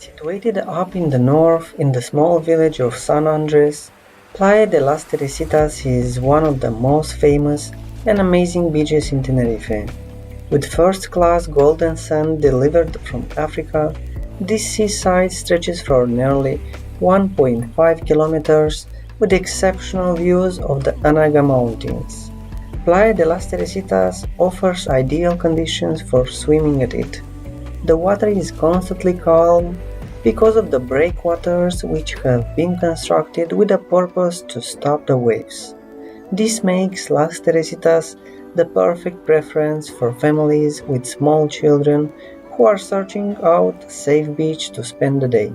Situated up in the north, in the small village of San Andres, Playa de las Teresitas is one of the most famous and amazing beaches in Tenerife. With first-class golden sand delivered from Africa, this seaside stretches for nearly 1.5 kilometers with exceptional views of the Anaga Mountains. Playa de las Teresitas offers ideal conditions for swimming at it. The water is constantly calm because of the breakwaters which have been constructed with a purpose to stop the waves. This makes Las Teresitas the perfect preference for families with small children who are searching out a safe beach to spend the day.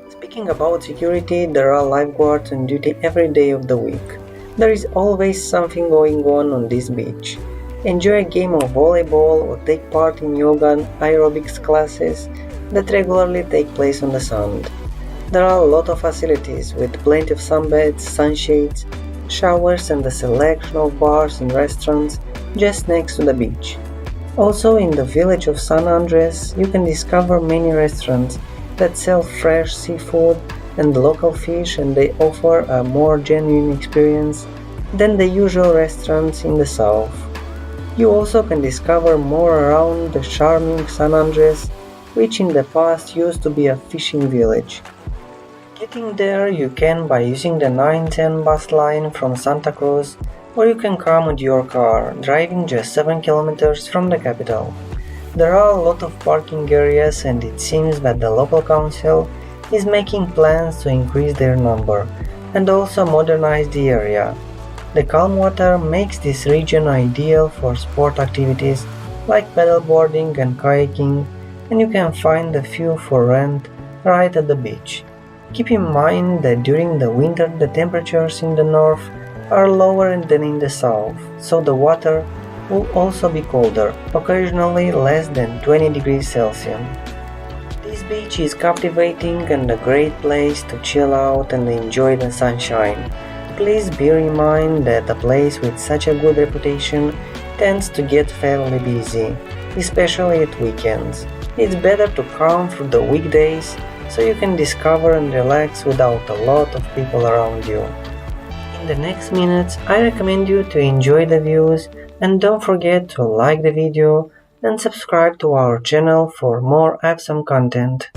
Speaking about security, there are lifeguards on duty every day of the week. There is always something going on this beach. Enjoy a game of volleyball or take part in yoga and aerobics classes that regularly take place on the sand. There are a lot of facilities with plenty of sunbeds, sunshades, showers and a selection of bars and restaurants just next to the beach. Also in the village of San Andres you can discover many restaurants that sell fresh seafood and local fish, and they offer a more genuine experience than the usual restaurants in the south. You also can discover more around the charming San Andres, which in the past used to be a fishing village. Getting there you can by using the 910 bus line from Santa Cruz, or you can come with your car, driving just 7 kilometers from the capital. There are a lot of parking areas and it seems that the local council is making plans to increase their number and also modernize the area. The calm water makes this region ideal for sport activities like paddleboarding and kayaking, and you can find a few for rent right at the beach. Keep in mind that during the winter the temperatures in the north are lower than in the south, so the water will also be colder, occasionally less than 20 degrees Celsius. This beach is captivating and a great place to chill out and enjoy the sunshine. Please bear in mind that a place with such a good reputation tends to get fairly busy, especially at weekends. It's better to come for the weekdays so you can discover and relax without a lot of people around you. In the next minutes, I recommend you to enjoy the views and don't forget to like the video and subscribe to our channel for more awesome content.